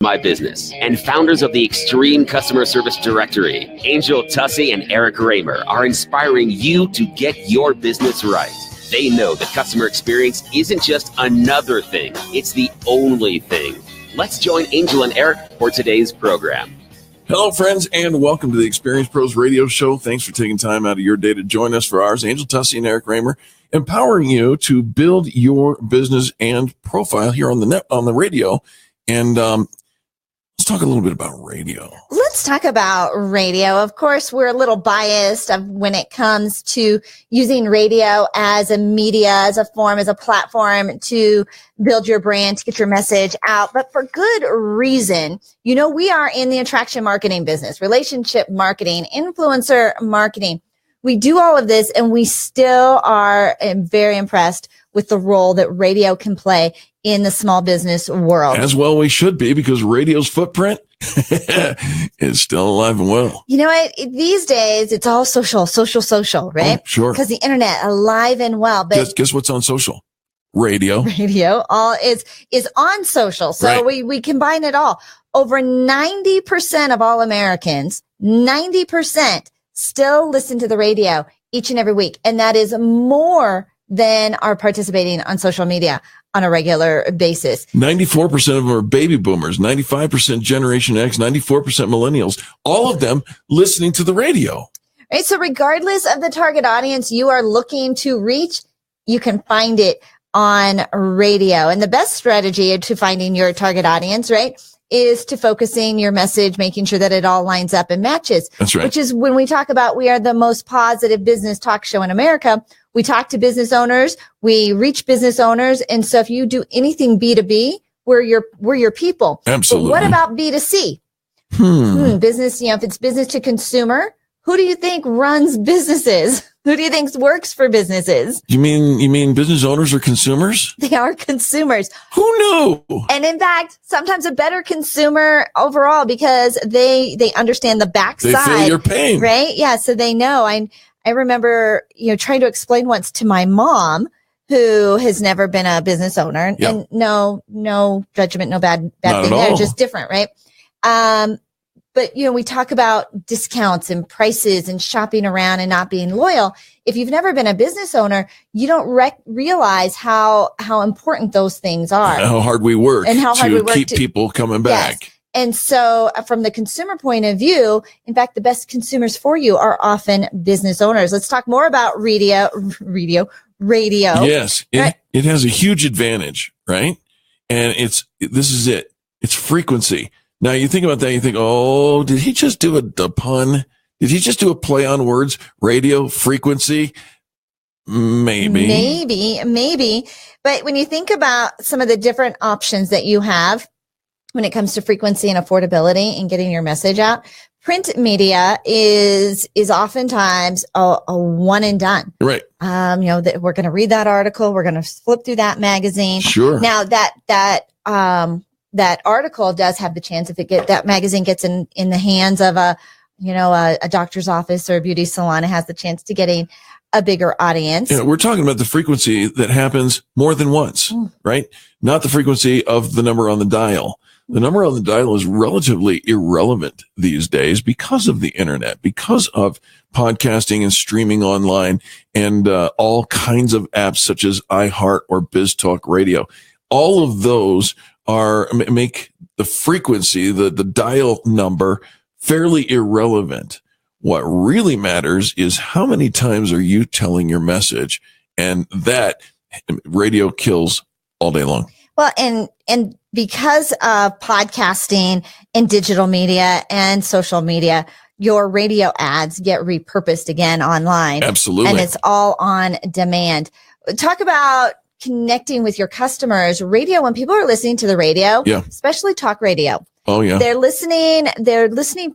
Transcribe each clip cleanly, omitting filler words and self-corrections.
My Business, and founders of the Extreme Customer Service Directory, Angel Tussey and Eric Raymer, are inspiring you to get your business right. They know that customer experience isn't just another thing, it's the only thing. Let's join Angel and Eric for today's program. Hello, friends, and welcome to the Experience Pros Radio Show. Thanks for taking time out of your day to join us for ours. Angel Tussey and Eric Raymer, empowering you to build your business and profile here on the radio. And let's talk a little bit about radio. Let's talk about radio. Of course, we're a little biased when it comes to using radio as a media, as a form, as a platform to build your brand, to get your message out, but for good reason. You know, we are in the attraction marketing business, relationship marketing, influencer marketing. We do all of this, and we still are very impressed with the role that radio can play in the small business world. As well we should be, because radio's footprint is still alive and well. You know what? These days, it's all social, right? Oh, sure. Because the internet, alive and well. But guess what's on social? Radio. Radio all is on social. So right. we combine it all. Over 90% of all Americans, 90% still listen to the radio each and every week. And that is more than are participating on social media on a regular basis. 94% of them are baby boomers, 95% Generation X, 94% millennials, all of them listening to the radio. Right. So regardless of the target audience you are looking to reach, you can find it on radio. And the best strategy to finding your target audience, right, is to focusing your message, making sure that it all lines up and matches. That's right. Which is when we talk about we are the most positive business talk show in America. We talk to business owners, we reach business owners. And so if you do anything B2B, we're your people. Absolutely. But what about B2C? Business, if it's business to consumer, who do you think runs businesses? Who do you think works for businesses? You mean business owners are consumers? They are consumers. Who knew? And in fact, sometimes a better consumer overall, because they understand the backside. They feel your pain. Right? Yeah. So they know. I remember, trying to explain once to my mom, who has never been a business owner, yep. and no judgment, no bad Not thing. at all. They're just different. Right. But, we talk about discounts and prices and shopping around and not being loyal. If you've never been a business owner, you don't realize how important those things are. How hard we work and how hard we to work keep people coming back. Yes. And so from the consumer point of view, in fact, the best consumers for you are often business owners. Let's talk more about radio. Yes. Right? It has a huge advantage, right? And this is it. It's frequency. Now you think about that, you think, oh, did he just do a pun? Did he just do a play on words? Radio, frequency? Maybe. But when you think about some of the different options that you have when it comes to frequency and affordability and getting your message out, print media is oftentimes a one and done. Right. That we're going to read that article. We're going to flip through that magazine. Sure. Now that article does have the chance, if that magazine gets in the hands of a doctor's office or a beauty salon, it has the chance to getting a bigger audience. We're talking about the frequency that happens more than once, right? Not the frequency of the number on the dial. The number on the dial is relatively irrelevant these days because of the internet, because of podcasting and streaming online and all kinds of apps such as iHeart or BizTalk Radio. All of those make the frequency, the dial number, fairly irrelevant. What really matters is how many times are you telling your message, and that radio kills all day long. Well, and because of podcasting and digital media and social media, your radio ads get repurposed again online. Absolutely. And it's all on demand. Talk about connecting with your customers. Radio, when people are listening to the radio, especially talk radio, oh yeah, they're listening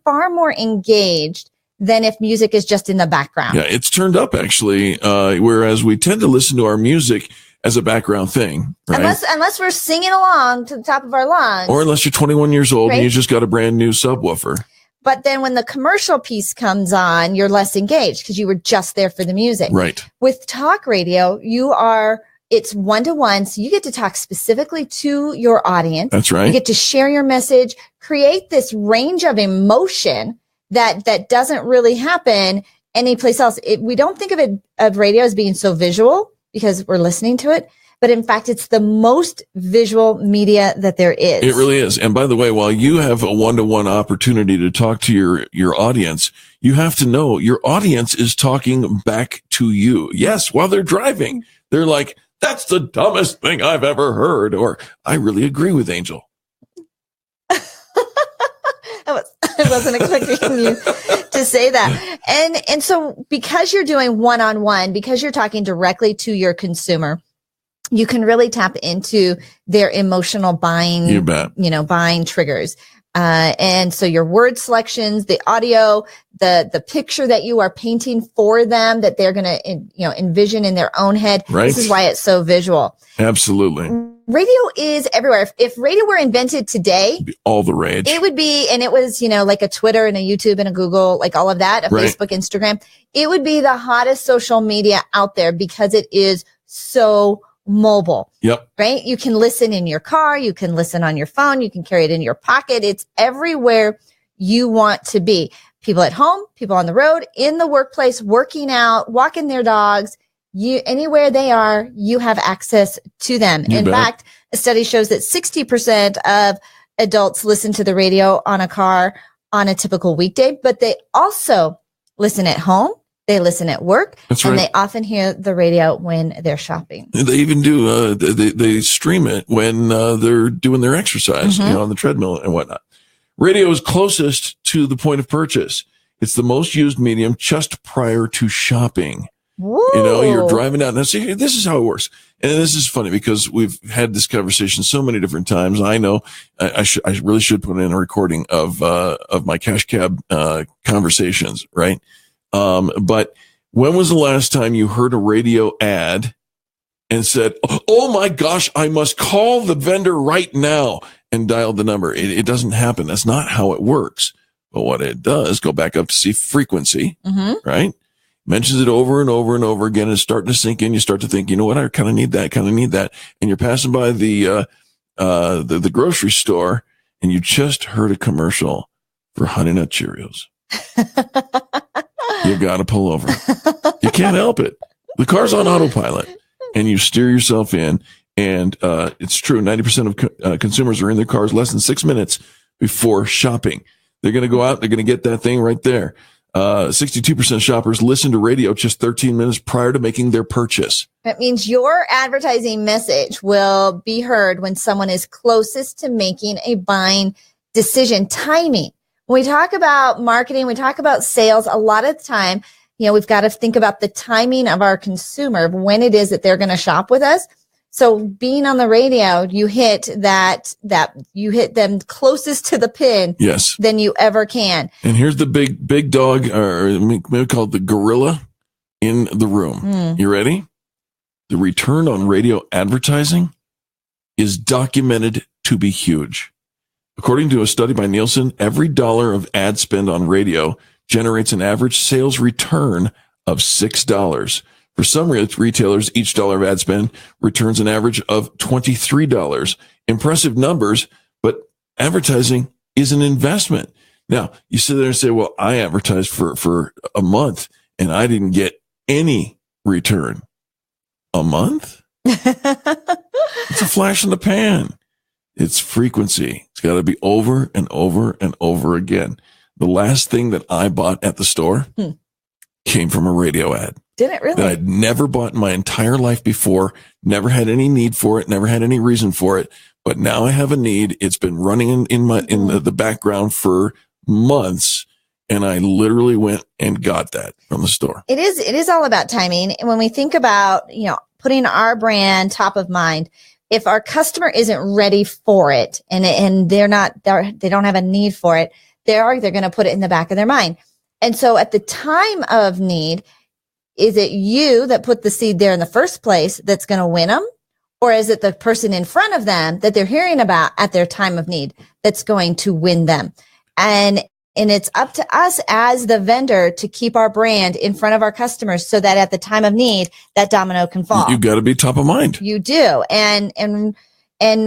far more engaged than if music is just in the background. Yeah, it's turned up actually, whereas we tend to listen to our music as a background thing, right? Unless we're singing along to the top of our lungs. Or unless you're 21 years old, right? And you just got a brand new subwoofer. But then when the commercial piece comes on, you're less engaged because you were just there for the music. Right. With talk radio, you are it's one-to-one. So you get to talk specifically to your audience. That's right. You get to share your message, create this range of emotion that doesn't really happen anyplace else. We don't think of radio as being so visual because we're listening to it. But in fact, it's the most visual media that there is. It really is. And by the way, while you have a one-to-one opportunity to talk to your audience, you have to know your audience is talking back to you. Yes, while they're driving, they're like, that's the dumbest thing I've ever heard. Or I really agree with Angel. I wasn't expecting you to say that. And so because you're doing one-on-one, because you're talking directly to your consumer, you can really tap into their emotional buying, You bet. Buying triggers. And so your word selections, the audio, the picture that you are painting for them that they're going to, envision in their own head. Right. This is why it's so visual. Absolutely. Radio is everywhere. If radio were invented today, All the rage. it would be, and it was, like a Twitter and a YouTube and a Google, like all of that, a Right. Facebook, Instagram, it would be the hottest social media out there because it is so mobile. Yep. Right? You can listen in your car. You can listen on your phone. You can carry it in your pocket. It's everywhere you want to be. People at home, people on the road, in the workplace, working out, walking their dogs. Anywhere they are, you have access to them. You In bet. fact, a study shows that 60% of adults listen to the radio on a car on a typical weekday, but they also listen at home. They listen at work. That's and right. they often hear the radio when they're shopping. They even do, they stream it when they're doing their exercise, Mhm. on the treadmill and whatnot. Radio is closest to the point of purchase. It's the most used medium just prior to shopping. Woo. You're driving out. Now, see, this is how it works. And this is funny because we've had this conversation so many different times. I know I really should put in a recording of my cash cab, conversations, right? But when was the last time you heard a radio ad and said, oh my gosh, I must call the vendor right now and dial the number? It doesn't happen. That's not how it works. But what it does, go back up to see frequency, Mhm. right? Mentions it over and over and over again. It's starting to sink in. You start to think, you know what? I kind of need that, And you're passing by the grocery store and you just heard a commercial for Honey Nut Cheerios. You got to pull over. You can't help it. The car's on autopilot and you steer yourself in. And it's true. 90% of consumers are in their cars less than 6 minutes before shopping. They're going to go out. They're going to get that thing right there. 62% of shoppers listen to radio just 13 minutes prior to making their purchase. That means your advertising message will be heard when someone is closest to making a buying decision. Timing. When we talk about marketing, we talk about sales, a lot of the time, we've got to think about the timing of our consumer, when it is that they're going to shop with us. So being on the radio, you hit that you hit them closest to the pin Yes. than you ever can. And here's the big dog, or maybe call it the gorilla in the room. You ready? The return on radio advertising is documented to be huge. According to a study by Nielsen, every dollar of ad spend on radio generates an average sales return of $6. For some retailers, each dollar of ad spend returns an average of $23. Impressive numbers, but advertising is an investment. Now, you sit there and say, well, I advertised for a month and I didn't get any return. A month? It's a flash in the pan. It's frequency. It's got to be over and over and over again. The last thing that I bought at the store came from a radio ad. Did it really? That I'd never bought in my entire life before, never had any need for it, never had any reason for it. But now I have a need. It's been running in the background for months. And I literally went and got that from the store. It is all about timing. And when we think about, putting our brand top of mind, if our customer isn't ready for it and they don't have a need for it, they're going to put it in the back of their mind. And so at the time of need, is it you that put the seed there in the first place that's going to win them? Or is it the person in front of them that they're hearing about at their time of need that's going to win them? And it's up to us as the vendor to keep our brand in front of our customers so that at the time of need, that domino can fall. You got to be top of mind. You do. And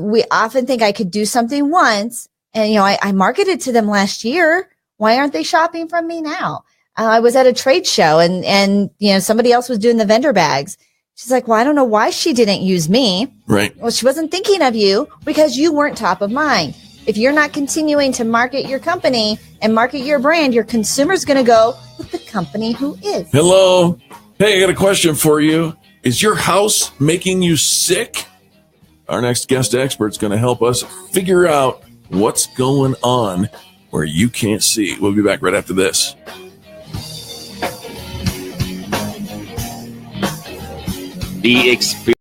we often think I could do something once. And, you know, I marketed to them last year. Why aren't they shopping from me now? I was at a trade show and, you know, somebody else was doing the vendor bags. She's like, well, I don't know why she didn't use me. Right. Well, she wasn't thinking of you because you weren't top of mind. If you're not continuing to market your company and market your brand, your consumer's going to go with the company who is. Hello. Hey, I got a question for you. Is your house making you sick? Our next guest expert is going to help us figure out what's going on where you can't see. We'll be back right after this. The experience.